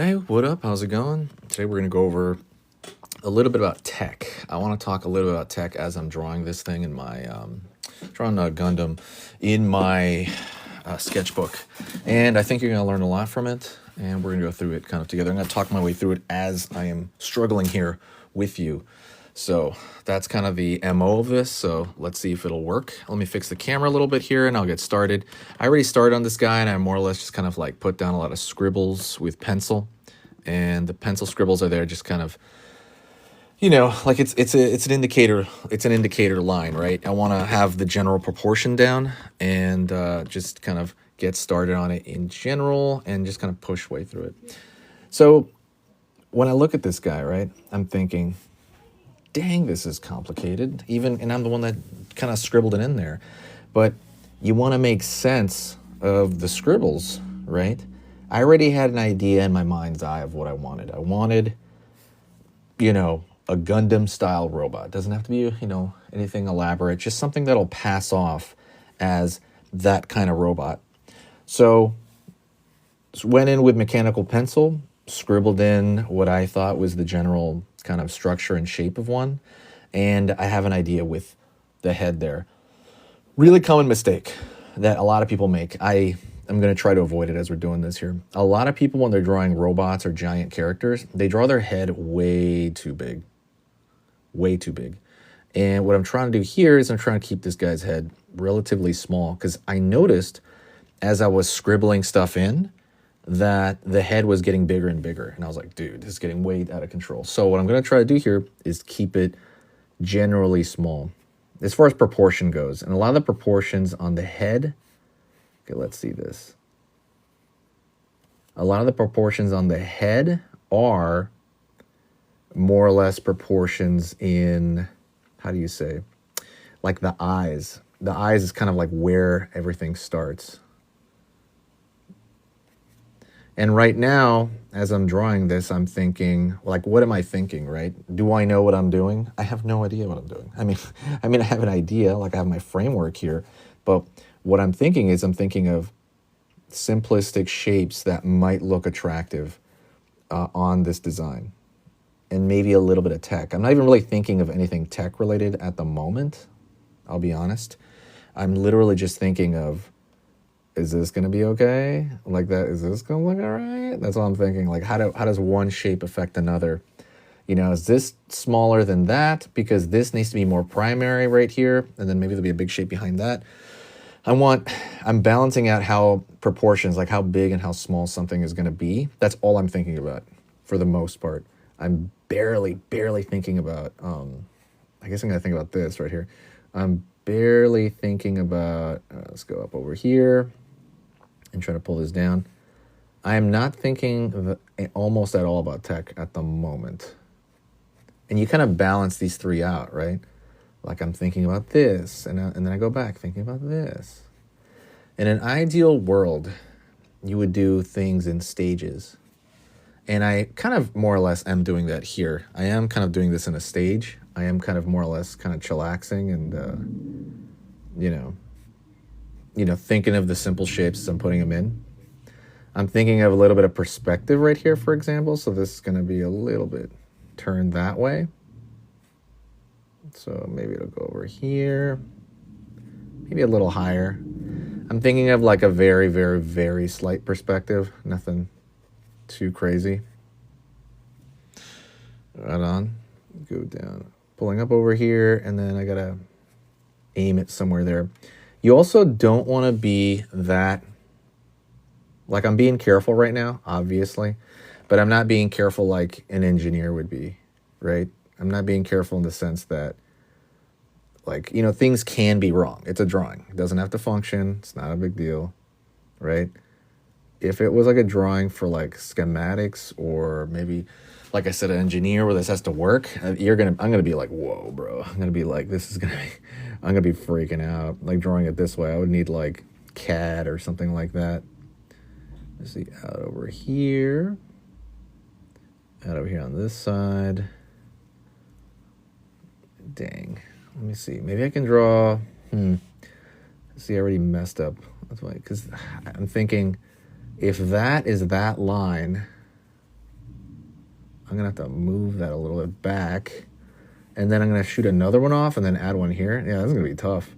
Hey, what up? How's it going? Today we're going to go over a little bit about tech. I want to talk a little bit about tech as I'm drawing this thing in my, drawing a Gundam in my sketchbook. And I think you're going to learn a lot from it. And we're going to go through it kind of together. I'm going to talk my way through it as I am struggling here with you. So that's kind of the MO of this. So let's see if it'll work. Let me fix the camera a little bit here and I'll get started. I already started on this guy and I more or less just kind of like put down a lot of scribbles with pencil. And the pencil scribbles are there just kind of, like it's an indicator line, right? I want to have the general proportion down and just kind of get started on it in general and just kind of push way through it. So when I look at this guy, right, I'm thinking, dang, this is complicated. And I'm the one that kind of scribbled it in there. But you want to make sense of the scribbles, right? I already had an idea in my mind's eye of what I wanted. I wanted, a Gundam-style robot. It doesn't have to be, anything elaborate. Just something that'll pass off as that kind of robot. So went in with mechanical pencil, scribbled in what I thought was the general kind of structure and shape of one. And I have an idea with the head there. Really common mistake that a lot of people make. I'm going to try to avoid it as we're doing this here. A lot of people, when they're drawing robots or giant characters, they draw their head way too big. Way too big. And what I'm trying to do here is I'm trying to keep this guy's head relatively small because I noticed as I was scribbling stuff in that the head was getting bigger and bigger. And I was like, dude, this is getting way out of control. So what I'm going to try to do here is keep it generally small as far as proportion goes. And a lot of the proportions on the head, okay, let's see this. A lot of the proportions on the head are more or less proportions in, how do you say, like the eyes. The eyes is kind of like where everything starts. And right now, as I'm drawing this, I'm thinking, like, what am I thinking, right? Do I know what I'm doing? I have no idea what I'm doing. I mean, I have an idea, like I have my framework here, but what I'm thinking is I'm thinking of simplistic shapes that might look attractive on this design. And maybe a little bit of tech. I'm not even really thinking of anything tech related at the moment. I'll be honest. I'm literally just thinking of, is this going to be okay? Like that, is this going to look all right? That's all I'm thinking. Like how does one shape affect another? Is this smaller than that? Because this needs to be more primary right here. And then maybe there'll be a big shape behind that. I'm balancing out how proportions, like how big and how small something is going to be. That's all I'm thinking about for the most part. I'm barely thinking about, I guess I'm going to think about this right here. I'm barely thinking about, let's go up over here and try to pull this down. I am not thinking almost at all about tech at the moment. And you kind of balance these three out, right? Like I'm thinking about this, and then I go back thinking about this. In an ideal world, you would do things in stages. And I kind of more or less am doing that here. I am kind of doing this in a stage. I am kind of more or less kind of chillaxing and, thinking of the simple shapes as I'm putting them in. I'm thinking of a little bit of perspective right here, for example. So this is going to be a little bit turned that way. So maybe it'll go over here. Maybe a little higher. I'm thinking of like a very, very, very slight perspective. Nothing too crazy. Right on. Go down. Pulling up over here, and then I gotta aim it somewhere there. You also don't want to be that, like I'm being careful right now, obviously, but I'm not being careful like an engineer would be, right? I'm not being careful in the sense that, like, things can be wrong. It's a drawing. It doesn't have to function. It's not a big deal, right? If it was like a drawing for like schematics or maybe, like I said, an engineer where this has to work, I'm gonna be like, whoa, bro. I'm gonna be like, I'm gonna be freaking out. Like drawing it this way, I would need like CAD or something like that. Let's see, out over here on this side. Dang. Let me see. Maybe I can draw. See, I already messed up. That's why, because I'm thinking if that is that line, I'm going to have to move that a little bit back. And then I'm going to shoot another one off and then add one here. Yeah, this is going to be tough.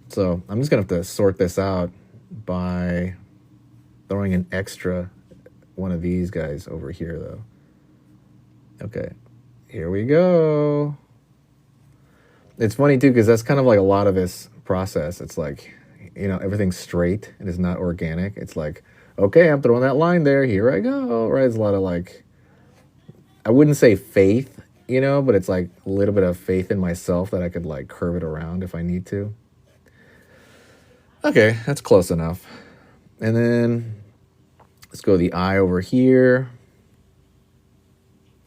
So I'm just going to have to sort this out by throwing an extra one of these guys over here, though. Okay, here we go. It's funny, too, because that's kind of like a lot of this process. It's like, everything's straight. It is not organic. It's like, okay, I'm throwing that line there. Here I go. Right? It's a lot of like, I wouldn't say faith, but it's like a little bit of faith in myself that I could like curve it around if I need to. Okay, that's close enough. And then let's go the eye over here.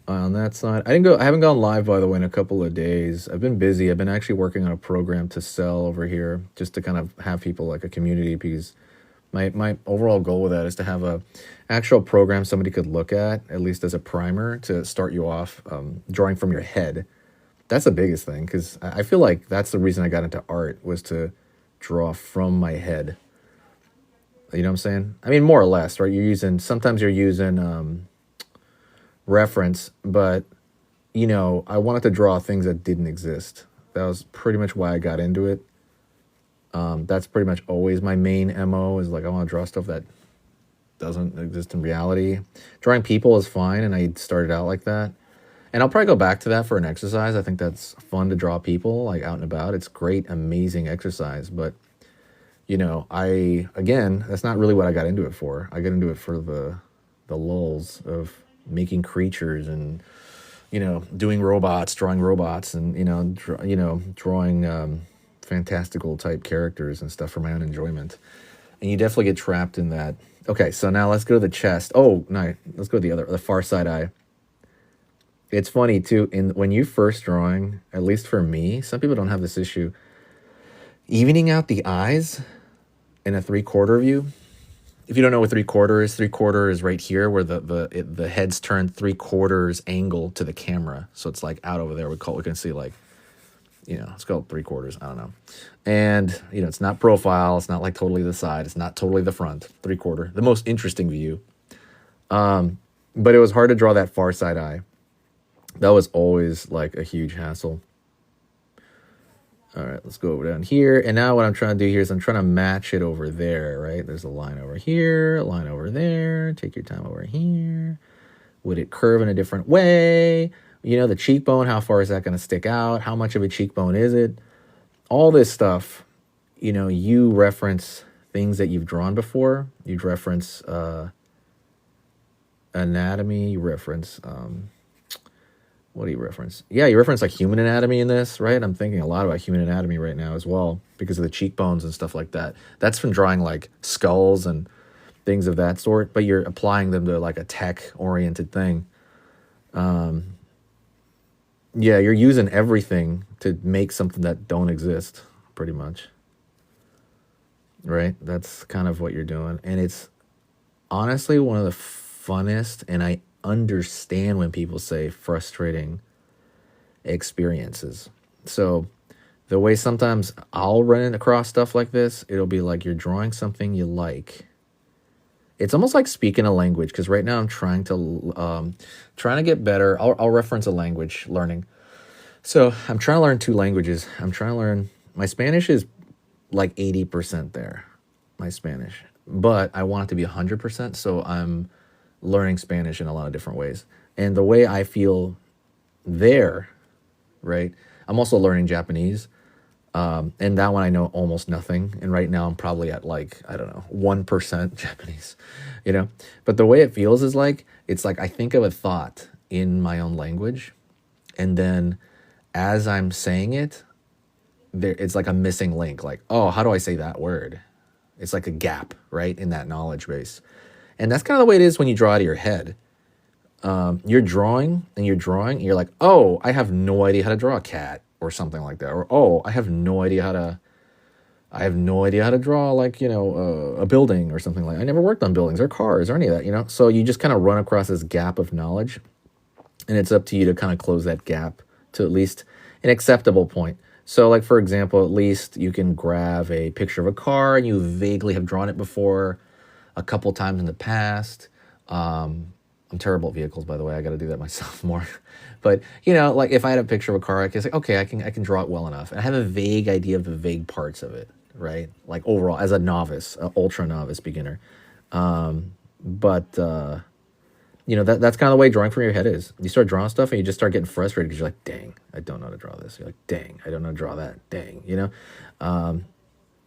On that side. I haven't gone live, by the way, in a couple of days. I've been busy. I've been actually working on a program to sell over here just to kind of have people like a community, because my overall goal with that is to have a actual program somebody could look at least as a primer to start you off drawing from your head. That's the biggest thing, because I feel like that's the reason I got into art, was to draw from my head. You know what I'm saying? I mean, more or less, right? Sometimes you're using reference, but I wanted to draw things that didn't exist. That was pretty much why I got into it. That's pretty much always my main MO, is like I want to draw stuff that doesn't exist in reality. Drawing people is fine, and I started out like that. And I'll probably go back to that for an exercise. I think that's fun to draw people like out and about. It's great, amazing exercise, but that's not really what I got into it for. I got into it for the lulls of making creatures and drawing robots, and drawing fantastical type characters and stuff for my own enjoyment. And you definitely get trapped in that. Okay, so now let's go to the chest. Oh no, let's go to the far side eye. It's funny too, when you first drawing, at least for me, some people don't have this issue, evening out the eyes in a 3/4 view. If you don't know what 3/4 is right here where the head's turned 3/4 angle to the camera. So it's like out over there. We can see like, it's called 3/4. I don't know. And, it's not profile. It's not like totally the side. It's not totally the front. 3/4, the most interesting view. But it was hard to draw that far side eye. That was always like a huge hassle. All right, let's go over down here. And now what I'm trying to do here is I'm trying to match it over there, right? There's a line over here, a line over there. Take your time over here. Would it curve in a different way? The cheekbone, how far is that going to stick out? How much of a cheekbone is it? All this stuff, you reference things that you've drawn before. You reference anatomy. You reference... what do you reference? Yeah, you reference like human anatomy in this, right? I'm thinking a lot about human anatomy right now as well because of the cheekbones and stuff like that. That's from drawing like skulls and things of that sort, but you're applying them to like a tech-oriented thing. Yeah, you're using everything to make something that don't exist, pretty much. Right? That's kind of what you're doing. And it's honestly one of the funnest, and I understand when people say frustrating experiences. So the way sometimes I'll run across stuff like this, it'll be like you're drawing something you like. It's almost like speaking a language, because right now I'm trying to get better. I'll reference a language learning. So I'm trying to learn 2 languages. I'm trying to learn, my Spanish is like 80% there, my Spanish, but I want it to be 100%. So I'm learning Spanish in a lot of different ways. And the way I feel there, right? I'm also learning Japanese. And that one I know almost nothing. And right now I'm probably at like, I don't know, 1% Japanese, But the way it feels is like, it's like I think of a thought in my own language. And then as I'm saying it, it's like a missing link. Like, oh, how do I say that word? It's like a gap, right? In that knowledge base. And that's kind of the way it is when you draw out of your head. You're drawing, and you're like, oh, I have no idea how to draw a cat or something like that. Or, oh, I have no idea how to draw like, a building or something like that. I never worked on buildings or cars or any of that, So you just kind of run across this gap of knowledge, and it's up to you to kind of close that gap to at least an acceptable point. So like, for example, at least you can grab a picture of a car and you vaguely have drawn it before a couple times in the past. I'm I'm terrible at vehicles, by the way. I got to do that myself more. But like if I had a picture of a car, I can say, okay, I can draw it well enough, and I have a vague idea of the vague parts of it, right? Like overall, as a novice, ultra novice beginner. But that's kind of the way drawing from your head is. You start drawing stuff and you just start getting frustrated because you're like, dang, I don't know how to draw this. You're like, dang, I don't know how to draw that. Dang.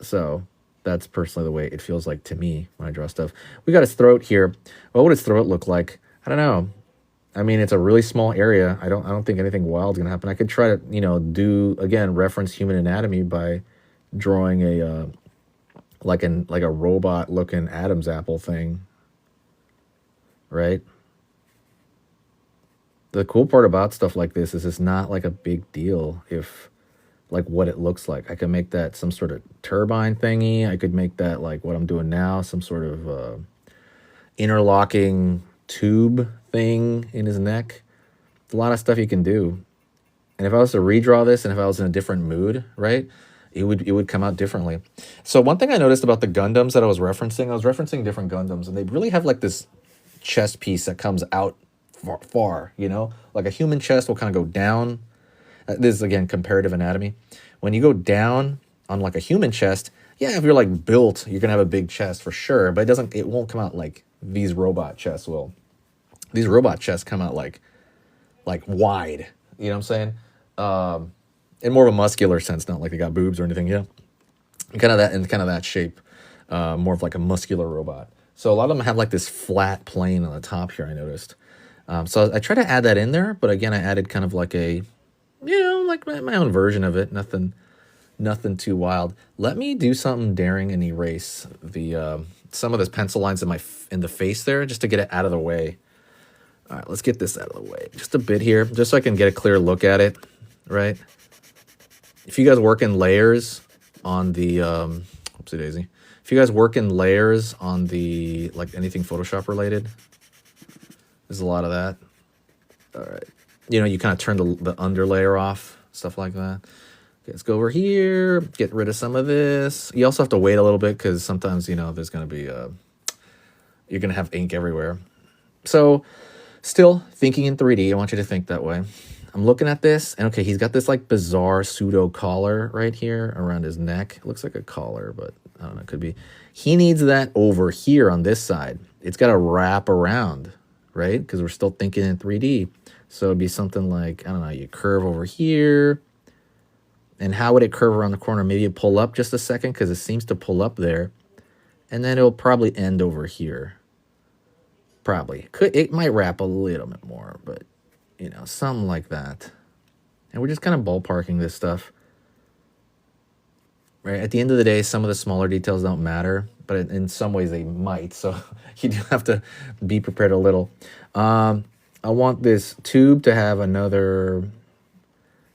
So that's personally the way it feels like to me when I draw stuff. We got his throat here. What would his throat look like? I don't know. I mean, it's a really small area. I don't think anything wild's gonna happen. I could try to, do again reference human anatomy by drawing a like a robot looking Adam's apple thing, right? The cool part about stuff like this is it's not like a big deal if like what it looks like. I could make that some sort of turbine thingy. I could make that like what I'm doing now, some sort of interlocking tube thing in his neck. There's a lot of stuff you can do. And if I was to redraw this and if I was in a different mood, right, it would come out differently. So one thing I noticed about the Gundams that I was referencing different Gundams, and they really have like this chest piece that comes out far, like a human chest will kind of go down. This is again comparative anatomy. When you go down on like a human chest, yeah, if you're like built, you're gonna have a big chest for sure, but it won't come out like these robot chests will. These robot chests come out like wide, you know what I'm saying? In more of a muscular sense, not like they got boobs or anything, kind of that shape, more of like a muscular robot. So a lot of them have like this flat plane on the top here, I noticed. So I try to add that in there, but again, I added kind of like a, like my own version of it. Nothing too wild. Let me do something daring and erase the some of those pencil lines in the face there, just to get it out of the way. All right, let's get this out of the way just a bit here, just so I can get a clear look at it, right? If you guys work in layers on the, whoopsie daisy. If you guys work in layers on the, like anything Photoshop related, there's a lot of that. All right. You kind of turn the underlayer off, stuff like that. Okay, let's go over here, get rid of some of this. You also have to wait a little bit because sometimes, there's going to be, you're going to have ink everywhere. So still thinking in 3D, I want you to think that way. I'm looking at this, and okay, he's got this like bizarre pseudo collar right here around his neck. It looks like a collar, but I don't know, it could be. He needs that over here on this side. It's got to wrap around, right? Because we're still thinking in 3D. So it'd be something like, I don't know, you curve over here. And how would it curve around the corner? Maybe you pull up just a second because it seems to pull up there. And then it'll probably end over here. Probably. It might wrap a little bit more, but, something like that. And we're just kind of ballparking this stuff. Right? At the end of the day, some of the smaller details don't matter, but in some ways they might. So you do have to be prepared a little. I want this tube to have another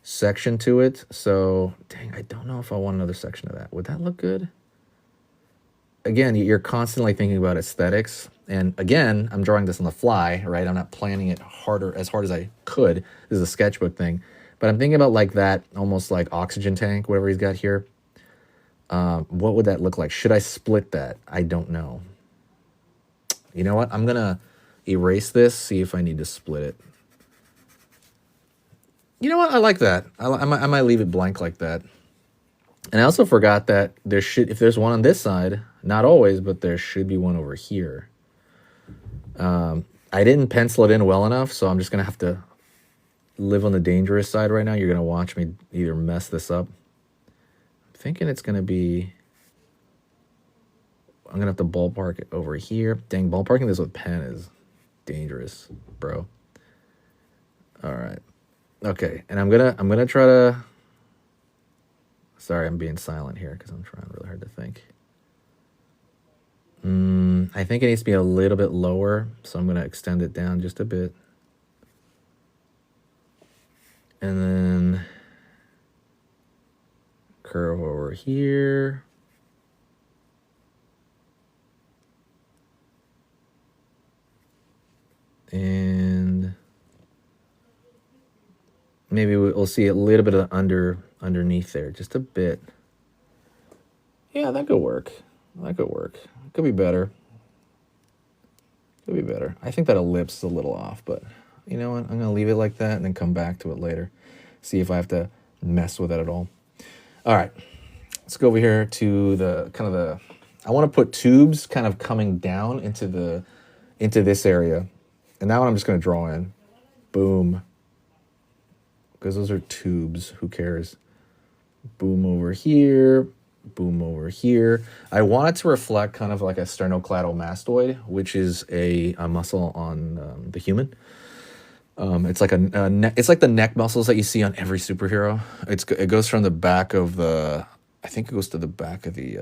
section to it. So, dang, I don't know if I want another section of that. Would that look good? Again, you're constantly thinking about aesthetics. And again, I'm drawing this on the fly, right? I'm not planning it as hard as I could. This is a sketchbook thing. But I'm thinking about like that, almost like oxygen tank, whatever he's got here. What would that look like? Should I split that? I don't know. You know what? I'm going to erase this, see if I need to split it. You know what? I like that. I might leave it blank like that. And I also forgot that if there's one on this side, not always, but there should be one over here. I didn't pencil it in well enough, so I'm just going to have to live on the dangerous side right now. You're going to watch me either mess this up. I'm thinking it's going to be... I'm going to have to ballpark it over here. Dang, ballparking this with pen is dangerous, bro. All right. Okay, and I'm gonna try to... Sorry, I'm being silent here because I'm trying really hard to think. I think it needs to be a little bit lower, so I'm going to extend it down just a bit. And then curve over here. And maybe we'll see a little bit of underneath there, just a bit. Yeah, that could work. That could work. It could be better. Could be better. I think that ellipse is a little off, but you know what? I'm going to leave it like that and then come back to it later. See if I have to mess with it at all. All right. Let's go over here to the kind of the, I want to put tubes kind of coming down into this area. And that one I'm just going to draw in. Boom. Because those are tubes. Who cares? Boom over here. Boom over here. I want it to reflect kind of like a sternocleidomastoid, which is a muscle on the human. It's like it's like the neck muscles that you see on every superhero. It goes from the back of the, I think it goes to the back of the,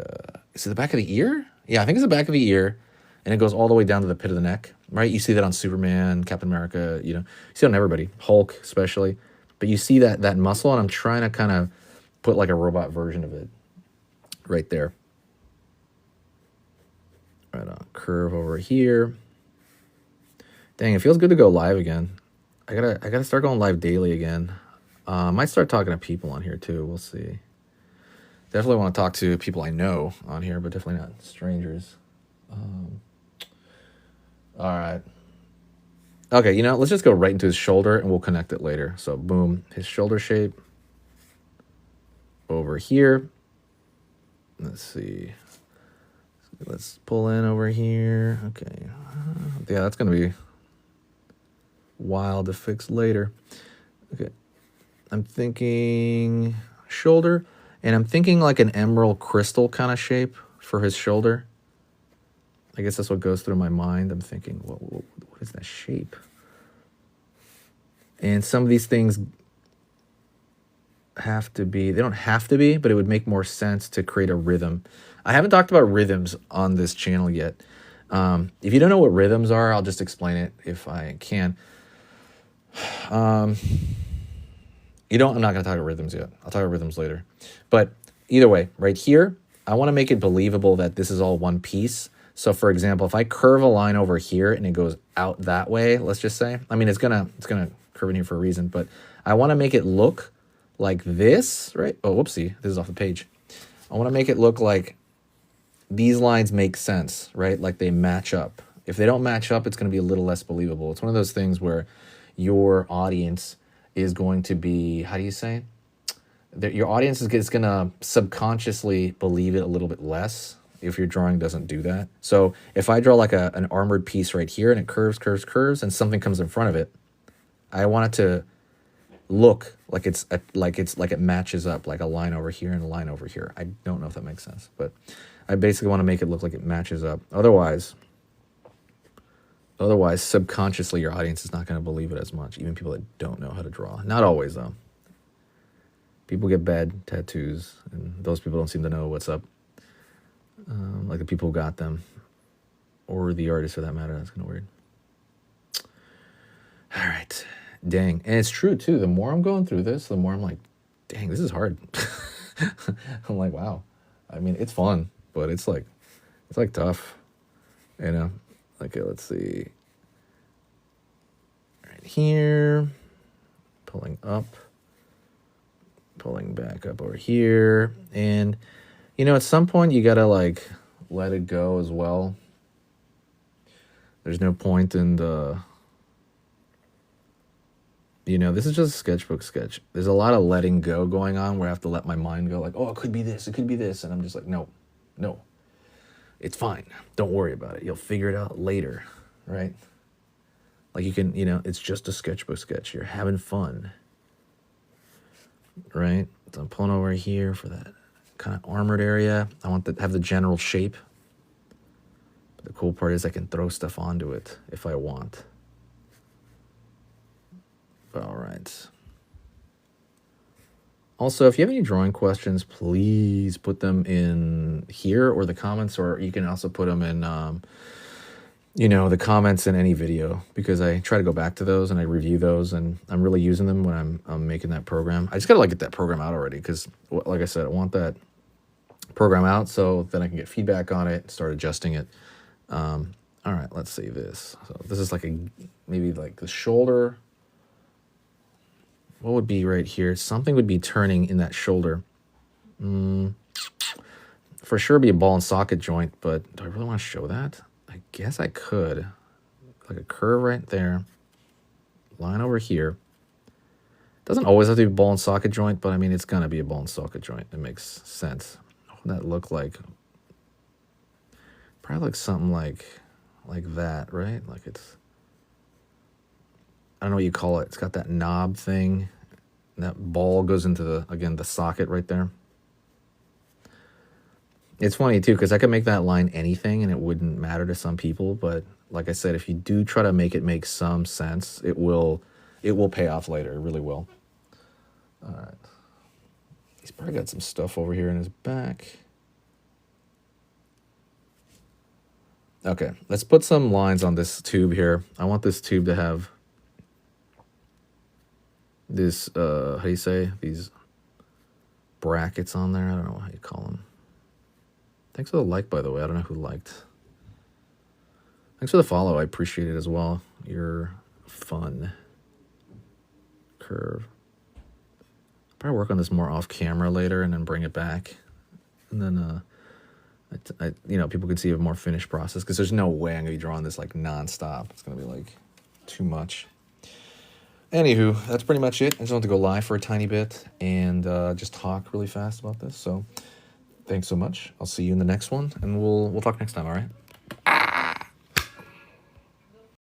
is it the back of the ear? Yeah, I think it's the back of the ear, and it goes all the way down to the pit of the neck, right? You see that on Superman, Captain America, you see it on everybody, Hulk especially. But you see that muscle, and I'm trying to kind of put like a robot version of it right there. Right on, curve over here. Dang, it feels good to go live again. I gotta start going live daily again. I might start talking to people on here too. We'll see. Definitely want to talk to people I know on here, but definitely not strangers. All right. Okay, let's just go right into his shoulder and we'll connect it later. So boom, his shoulder shape over here. Let's see. Let's pull in over here. Okay. Yeah, that's going to be wild to fix later. Okay. I'm thinking shoulder, and I'm thinking like an emerald crystal kind of shape for his shoulder. I guess that's what goes through my mind. I'm thinking, what is that shape? And some of these things they don't have to be, but it would make more sense to create a rhythm. I haven't talked about rhythms on this channel yet. If you don't know what rhythms are, I'll just explain it if I can. I'm not going to talk about rhythms yet. I'll talk about rhythms later. But either way, right here, I want to make it believable that this is all one piece. So for example, if I curve a line over here and it goes out that way, let's just say, I mean, it's gonna curve in here for a reason, but I want to make it look like this, right? Oh, whoopsie, this is off the page. I want to make it look like these lines make sense, right? Like they match up. If they don't match up, it's going to be a little less believable. It's one of those things where your audience is going to be, how do you say? Your audience is going to subconsciously believe it a little bit less if your drawing doesn't do that. So if I draw like an armored piece right here and it curves, and something comes in front of it, I want it to look like it matches up, like a line over here and a line over here. I don't know if that makes sense, but I basically want to make it look like it matches up. Otherwise, subconsciously, your audience is not going to believe it as much, even people that don't know how to draw. Not always, though. People get bad tattoos, and those people don't seem to know what's up. Like the people who got them, or the artist for that matter. That's kind of weird. All right. Dang. And it's true, too. The more I'm going through this, the more I'm like, dang, this is hard. I'm like, wow. I mean, it's fun, but it's like tough, Okay, let's see. Right here. Pulling up. Pulling back up over here. And, at some point, you got to, let it go as well. There's no point in this is just a sketchbook sketch. There's a lot of letting go going on where I have to let my mind go like, oh, it could be this. And I'm just like, no, it's fine. Don't worry about it. You'll figure it out later, right? Like you can, it's just a sketchbook sketch. You're having fun, right? So I'm pulling over here for that kind of armored area. I want to have the general shape. But the cool part is I can throw stuff onto it if I want. All right. Also, if you have any drawing questions, please put them in here or the comments, or you can also put them in, the comments in any video, because I try to go back to those and I review those, and I'm really using them when I'm making that program. I just got to get that program out already, because like I said, I want that program out so then I can get feedback on it, start adjusting it. All right, let's see this. So this is maybe the shoulder. What would be right here? Something would be turning in that shoulder. For sure be a ball and socket joint, but do I really want to show that? I guess I could. like a curve right there, line over here. Doesn't always have to be a ball and socket joint, but I mean, it's gonna be a ball and socket joint. It makes sense. What would that look like? Probably like something like that, right? Like it's, I don't know what you call it. It's got that knob thing. And that ball goes into the socket right there. It's funny too, because I could make that line anything and it wouldn't matter to some people. But like I said, if you do try to make it make some sense, it will pay off later. It really will. All right. He's probably got some stuff over here in his back. Okay, let's put some lines on this tube here. I want this tube to have this, how do you say, these brackets on there. I don't know how you call them. Thanks for the like, by the way. I don't know who liked. Thanks for the follow. I appreciate it as well. You're fun. Curve. Probably work on this more off camera later and then bring it back. And then, people can see a more finished process, because there's no way I'm going to be drawing this like nonstop. It's going to be like too much. Anywho, that's pretty much it. I just wanted to go live for a tiny bit and just talk really fast about this. So thanks so much. I'll see you in the next one, and we'll talk next time, all right?